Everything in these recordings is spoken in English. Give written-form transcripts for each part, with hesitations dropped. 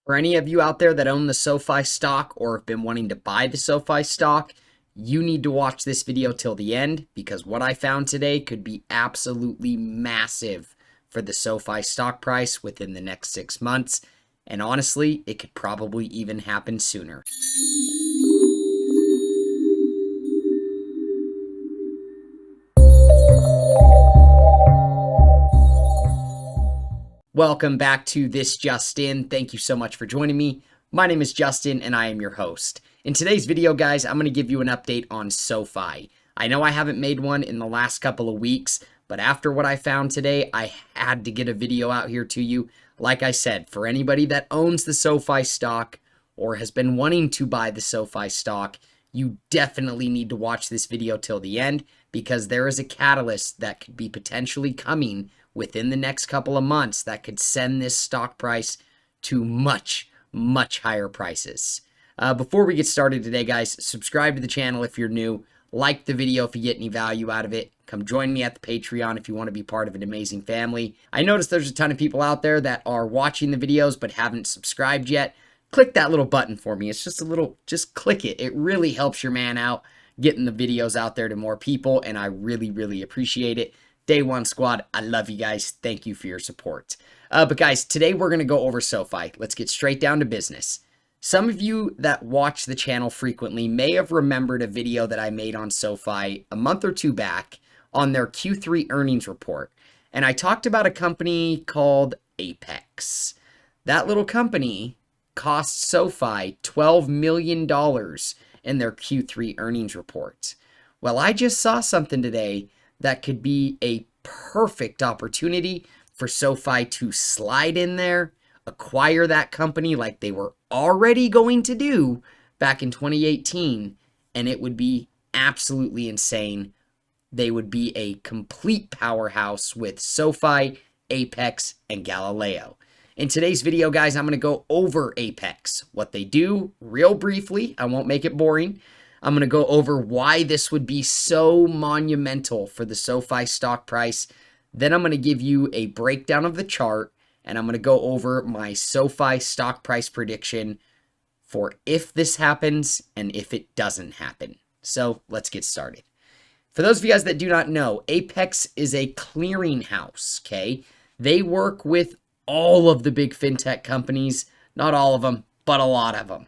For any of you out there that own the SoFi stock or have been wanting to buy the SoFi stock, you need to watch this video till the end because what I found today could be absolutely massive for the SoFi stock price within the next 6 months. And honestly, it could probably even happen sooner. Welcome back to This Just In. Thank you so much for joining me. My name is Justin and I am your host. In today's video, guys, I'm going to give you an update on SoFi. I know I haven't made one in the last couple of weeks, but after what I found today, I had to get a video out here to you. Like I said, for anybody that owns the SoFi stock or has been wanting to buy the SoFi stock, you definitely need to watch this video till the end because there is a catalyst that could be potentially coming within the next couple of months that could send this stock price to much higher prices. Before we get started today, guys, subscribe to the channel if you're new. Like the video if you get any value out of it. Come join me at the Patreon if you want to be part of an amazing family. I noticed there's a ton of people out there that are watching the videos but haven't subscribed yet. Click that little button for me. It's just click it. It really helps your man out getting the videos out there to more people, and I really appreciate it. Day One Squad, I love you guys. Thank you for your support. But guys, today we're going to go over SoFi. Let's get straight down to business. Some of you that watch the channel frequently may have remembered a video that I made on SoFi a month or two back on their Q3 earnings report. And I talked about a company called Apex. That little company cost SoFi $12 million in their Q3 earnings report. Well, I just saw something today that could be a perfect opportunity for SoFi to slide in there, acquire that company like they were already going to do back in 2018, and it would be absolutely insane. They would be a complete powerhouse with SoFi, Apex, and Galileo. In today's video, guys, I'm going to go over Apex, what they do real briefly. I won't make it boring. I'm going to go over why this would be so monumental for the SoFi stock price. Then I'm going to give you a breakdown of the chart, and I'm going to go over my SoFi stock price prediction for if this happens and if it doesn't happen. So let's get started. For those of you guys that do not know, Apex is a clearinghouse, okay? They work with all of the big fintech companies, not all of them, but a lot of them.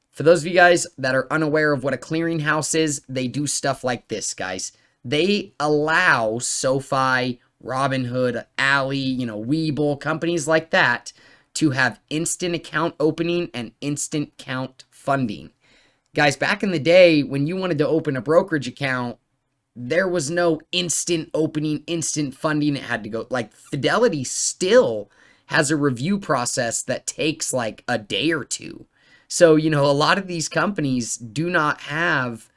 For those of you guys that are unaware of what a clearinghouse is, they do stuff like this, guys. They allow SoFi, Robinhood, Ally, Webull, companies like that to have instant account opening and instant account funding. Guys, back in the day when you wanted to open a brokerage account, there was no instant opening, instant funding. It had to go, like Fidelity still has a review process that takes like a day or two. So, a lot of these companies do not have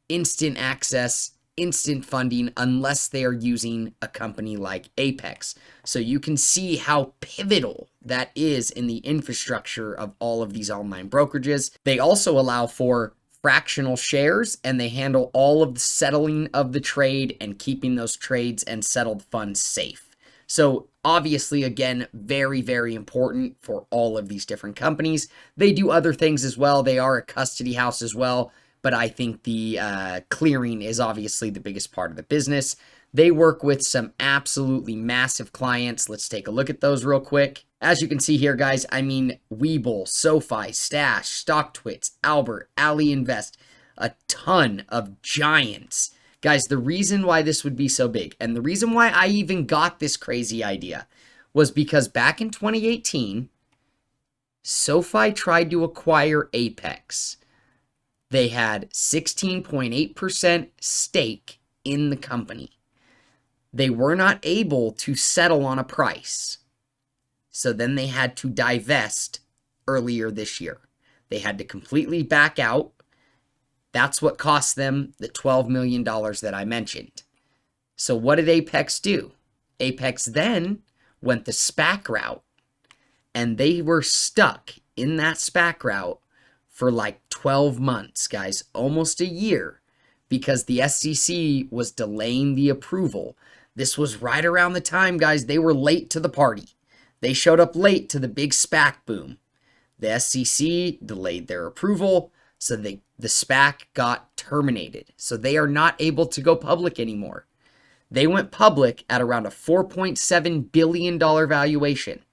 instant access, instant funding unless they are using a company like Apex. So you can see how pivotal that is in the infrastructure of all of these online brokerages. They also allow for fractional shares, and they handle all of the settling of the trade and keeping those trades and settled funds safe. So obviously, again, very important for all of these different companies. They do other things as well. They are a custody house as well, but I think the clearing is obviously the biggest part of the business. They work with some absolutely massive clients. Let's take a look at those real quick. As you can see here, guys, Webull, SoFi, Stash, StockTwits, Albert, Ally Invest, a ton of giants. Guys, the reason why this would be so big, and the reason why I even got this crazy idea, was because back in 2018, SoFi tried to acquire Apex. They had 16.8% stake in the company. They were not able to settle on a price. So then they had to divest earlier this year. They had to completely back out. That's what cost them the $12 million that I mentioned. So what did Apex do? Apex then went the SPAC route, and they were stuck in that SPAC route for like 12 months, guys, almost a year, because the SEC was delaying the approval. This was right around the time, guys, they were late to the party. They showed up late to the big SPAC boom. The SEC delayed their approval, so the SPAC got terminated. So they are not able to go public anymore. They went public at around a $4.7 billion valuation.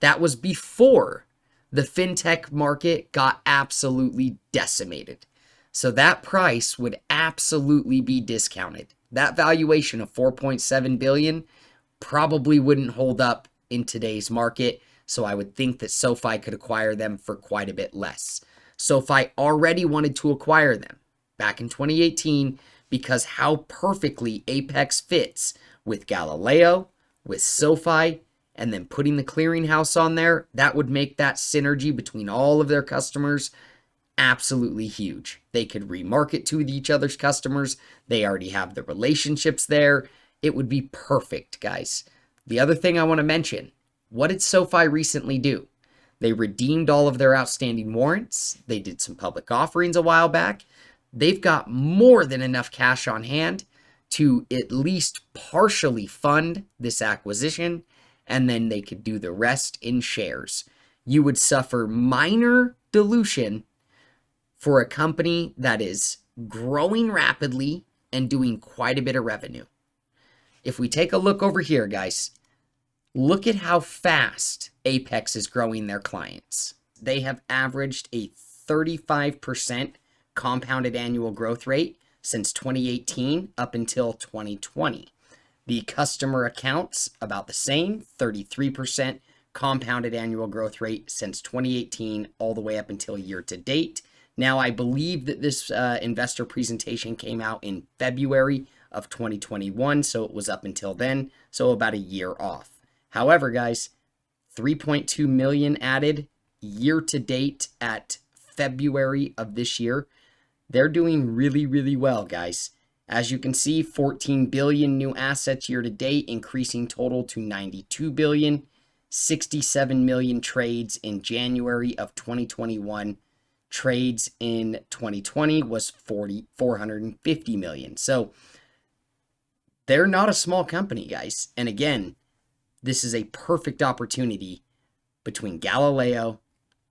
That was before the fintech market got absolutely decimated. So that price would absolutely be discounted. That valuation of 4.7 billion probably wouldn't hold up in today's market. So I would think that SoFi could acquire them for quite a bit less. SoFi already wanted to acquire them back in 2018 because how perfectly Apex fits with Galileo, with SoFi, and then putting the clearinghouse on there, that would make that synergy between all of their customers absolutely huge. They could remarket to each other's customers. They already have the relationships there. It would be perfect, guys. The other thing I want to mention, what did SoFi recently do? They redeemed all of their outstanding warrants. They did some public offerings a while back. They've got more than enough cash on hand to at least partially fund this acquisition, and then they could do the rest in shares. You would suffer minor dilution for a company that is growing rapidly and doing quite a bit of revenue. If we take a look over here, guys, look at how fast Apex is growing their clients. They have averaged a 35% compounded annual growth rate since 2018 up until 2020. The customer accounts, about the same, 33% compounded annual growth rate since 2018 all the way up until year to date. Now, I believe that this investor presentation came out in February of 2021, so it was up until then, so about a year off. However, guys, 3.2 million added year to date at February of this year. They're doing really, really well, guys. As you can see, 14 billion new assets year to date, increasing total to 92 billion, 67 million trades in January of 2021. Trades in 2020 was 450 million. So they're not a small company, guys. And again, this is a perfect opportunity between Galileo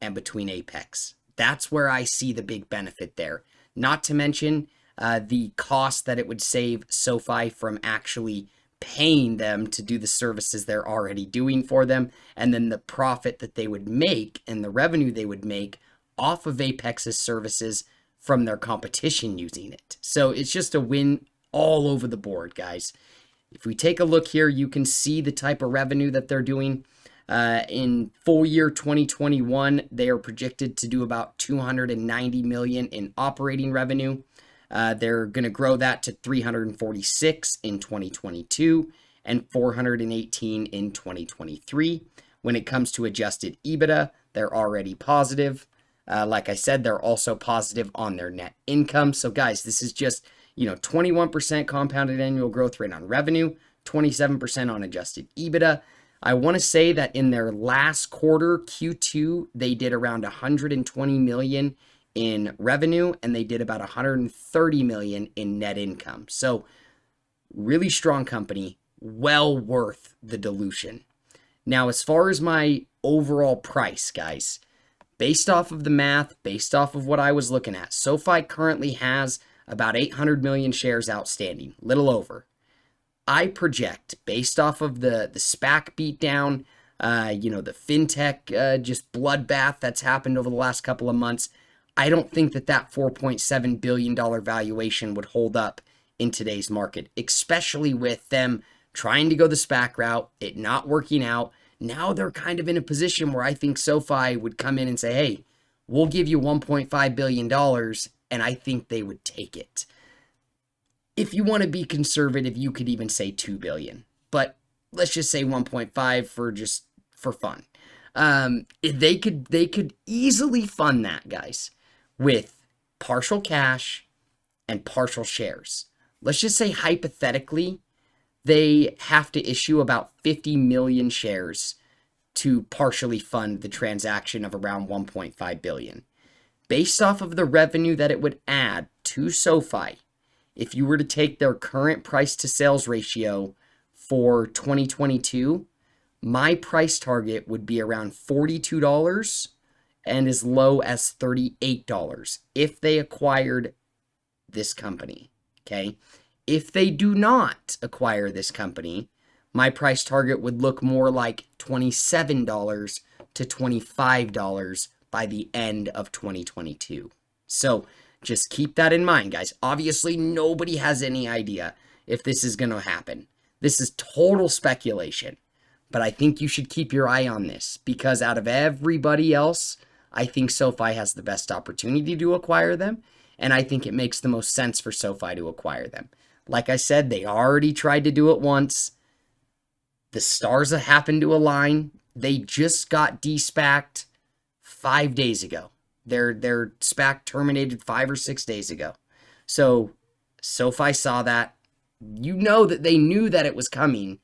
and between Apex. That's where I see the big benefit there. Not to mention the cost that it would save SoFi from actually paying them to do the services they're already doing for them, and then the profit that they would make and the revenue they would make off of Apex's services from their competition using it. So it's just a win all over the board, guys. If we take a look here, you can see the type of revenue that they're doing. In full year 2021, they are projected to do about 290 million in operating revenue. They're going to grow that to 346 in 2022 and 418 in 2023. When it comes to adjusted EBITDA, they're already positive. Like I said, they're also positive on their net income. So guys, this is just, 21% compounded annual growth rate on revenue, 27% on adjusted EBITDA. I want to say that in their last quarter, Q2, they did around 120 million in revenue, and they did about 130 million in net income. So really strong company, well worth the dilution. Now, as far as my overall price, guys, based off of the math, based off of what I was looking at, SoFi currently has about 800 million shares outstanding, little over. I project, based off of the SPAC beatdown, the fintech just bloodbath that's happened over the last couple of months, I don't think that $4.7 billion valuation would hold up in today's market, especially with them trying to go the SPAC route, it not working out. Now they're kind of in a position where I think SoFi would come in and say, hey, we'll give you $1.5 billion, and I think they would take it. If you want to be conservative, you could even say 2 billion, but let's just say 1.5 for fun. They could easily fund that, guys, with partial cash and partial shares. Let's just say hypothetically, they have to issue about 50 million shares to partially fund the transaction of around 1.5 billion. Based off of the revenue that it would add to SoFi, if you were to take their current price to sales ratio for 2022, my price target would be around $42 and as low as $38 if they acquired this company. Okay. If they do not acquire this company, my price target would look more like $27 to $25 by the end of 2022. So just keep that in mind, guys. Obviously, nobody has any idea if this is going to happen. This is total speculation. But I think you should keep your eye on this because out of everybody else, I think SoFi has the best opportunity to acquire them. And I think it makes the most sense for SoFi to acquire them. Like I said, they already tried to do it once. The stars have happened to align. They just got de-SPAC'd 5 days ago. Their SPAC terminated 5 or 6 days ago. So SoFi saw that. You know that they knew that it was coming.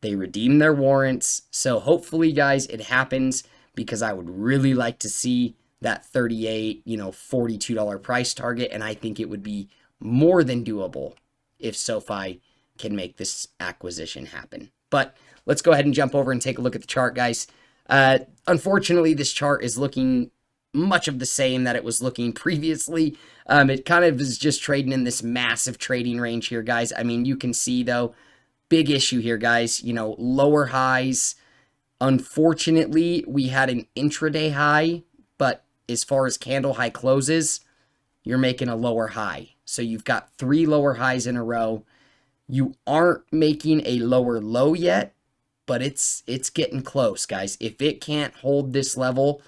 They redeemed their warrants. So hopefully, guys, it happens because I would really like to see that $38, $42 price target. And I think it would be more than doable if SoFi can make this acquisition happen. But let's go ahead and jump over and take a look at the chart, guys. Unfortunately, this chart is looking much of the same that it was looking previously. It kind of is just trading in this massive trading range here, guys. I mean, you can see, though, big issue here, guys. Lower highs. Unfortunately, we had an intraday high, but as far as candle high closes, you're making a lower high. So you've got 3 lower highs in a row. You aren't making a lower low yet, but it's getting close, guys. If it can't hold this level,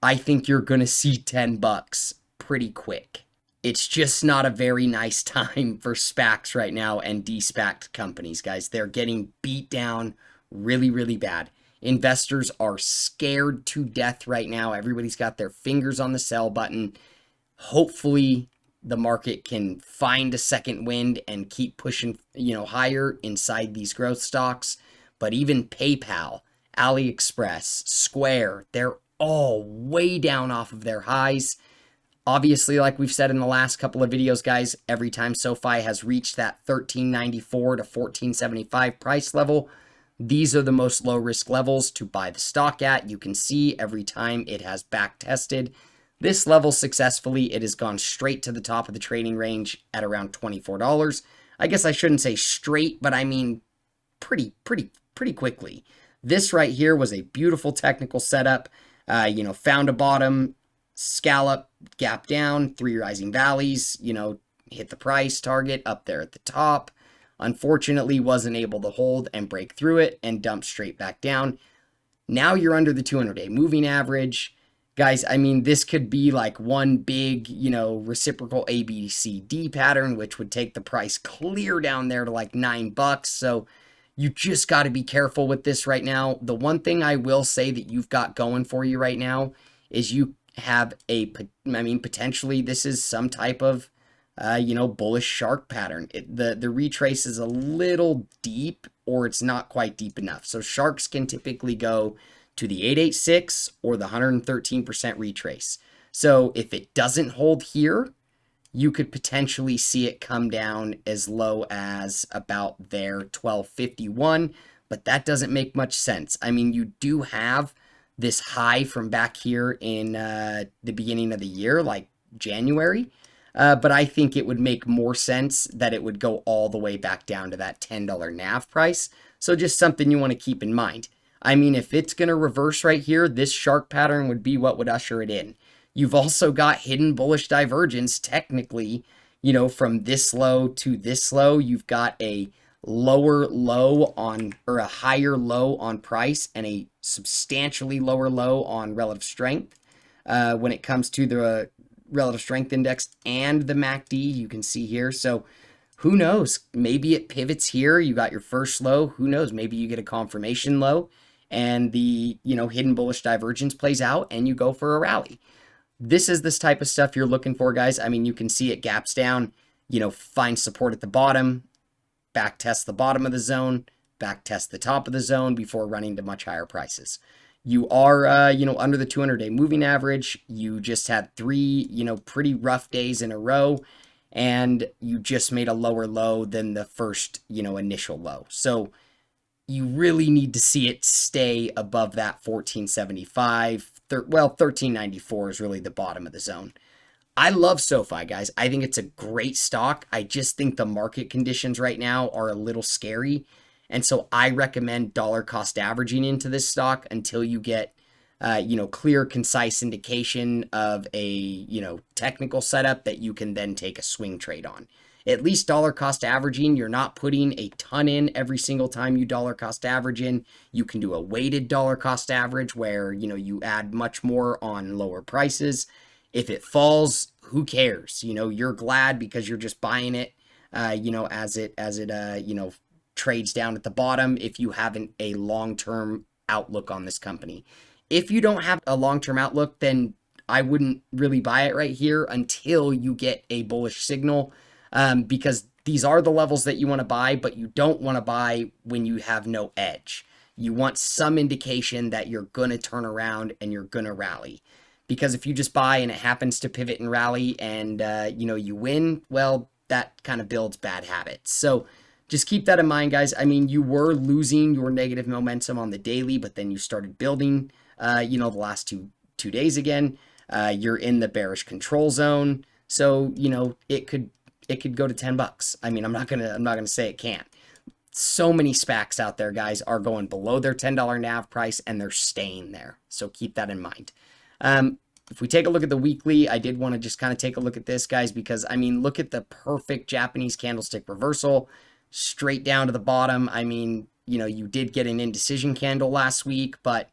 I think you're going to see $10 pretty quick. It's just not a very nice time for SPACs right now and de-SPACed companies, guys. They're getting beat down really, really bad. Investors are scared to death right now. Everybody's got their fingers on the sell button. Hopefully, the market can find a second wind and keep pushing, higher inside these growth stocks. But even PayPal, AliExpress, Square, they're all way down off of their highs. Obviously, like we've said in the last couple of videos, guys, every time SoFi has reached that $13.94 to $14.75 price level, these are the most low-risk levels to buy the stock at. You can see every time it has back-tested this level successfully, it has gone straight to the top of the trading range at around $24. I guess I shouldn't say straight, but I mean pretty quickly. This right here was a beautiful technical setup. Found a bottom, scallop, gap down, 3 rising valleys, hit the price target up there at the top. Unfortunately, wasn't able to hold and break through it and dump straight back down. Now you're under the 200-day moving average. Guys, I mean, this could be like one big, reciprocal ABCD pattern, which would take the price clear down there to like $9. So you just got to be careful with this right now. The one thing I will say that you've got going for you right now is you have potentially this is some type of, bullish shark pattern. The retrace is a little deep or it's not quite deep enough. So sharks can typically go to the 886 or the 113% retrace. So if it doesn't hold here, you could potentially see it come down as low as about there 1251, but that doesn't make much sense. I mean, you do have this high from back here in the beginning of the year, like January, but I think it would make more sense that it would go all the way back down to that $10 NAV price. So just something you want to keep in mind. I mean, if it's going to reverse right here, this shark pattern would be what would usher it in. You've also got hidden bullish divergence technically, from this low to this low. You've got a lower low on, or a higher low on price and a substantially lower low on relative strength. When it comes to the relative strength index and the MACD, you can see here. So who knows? Maybe it pivots here. You got your first low. Who knows? Maybe you get a confirmation low and the, hidden bullish divergence plays out and you go for a rally. This is this type of stuff you're looking for, guys. I mean, you can see it gaps down, find support at the bottom, back test the bottom of the zone, back test the top of the zone before running to much higher prices. You are, under the 200-day moving average. You just had 3, pretty rough days in a row, and you just made a lower low than the first, initial low. So you really need to see it stay above that 1475, 1394 is really the bottom of the zone. I love SoFi, guys. I think it's a great stock. I just think the market conditions right now are a little scary. And so I recommend dollar cost averaging into this stock until you get, clear, concise indication of a, technical setup that you can then take a swing trade on. At least dollar cost averaging, you're not putting a ton in every single time you dollar cost average in. You can do a weighted dollar cost average where, you add much more on lower prices. If it falls, who cares? You're glad because you're just buying it, as it trades down at the bottom if you haven't a long-term outlook on this company. If you don't have a long-term outlook, then I wouldn't really buy it right here until you get a bullish signal, because these are the levels that you want to buy, but you don't want to buy when you have no edge. You want some indication that you're going to turn around and you're going to rally. Because if you just buy and it happens to pivot and rally and, you win, well, that kind of builds bad habits. So just keep that in mind, guys. I mean, you were losing your negative momentum on the daily, but then you started building, the last two days again. You're in the bearish control zone. So, it could go to $10. I mean, I'm not gonna say it can't. So many SPACs out there, guys, are going below their $10 NAV price and they're staying there. So keep that in mind. If we take a look at the weekly, I did want to just kind of take a look at this, guys, because, I mean, look at the perfect Japanese candlestick reversal straight down to the bottom. I mean, you did get an indecision candle last week, but,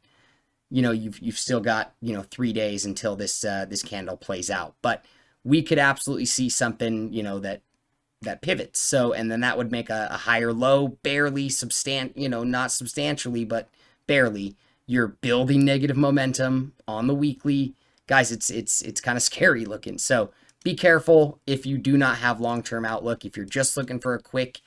you've still got, 3 days until this candle plays out. But we could absolutely see something, that pivots. So, and then that would make a higher low, barely not substantially, but barely. You're building negative momentum on the weekly. Guys, it's kind of scary looking. So be careful if you do not have long-term outlook. If you're just looking for a quick,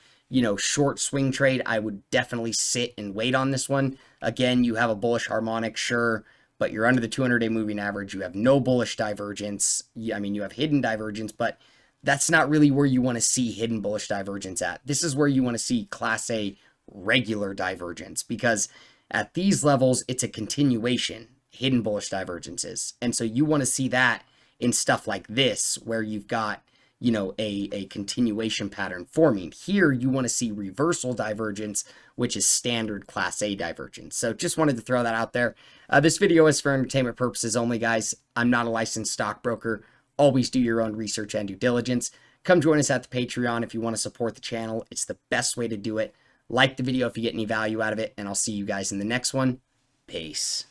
short swing trade, I would definitely sit and wait on this one. Again, you have a bullish harmonic, sure, but you're under the 200-day moving average. You have no bullish divergence. I mean, you have hidden divergence, but that's not really where you want to see hidden bullish divergence at. This is where you want to see Class A regular divergence, because at these levels, it's a continuation, hidden bullish divergences. And so you want to see that in stuff like this, where you've got, a continuation pattern forming. Here, you want to see reversal divergence, which is standard Class A divergence. So just wanted to throw that out there. This video is for entertainment purposes only, guys. I'm not a licensed stockbroker. Always do your own research and due diligence. Come join us at the Patreon if you want to support the channel. It's the best way to do it. Like the video if you get any value out of it, and I'll see you guys in the next one. Peace.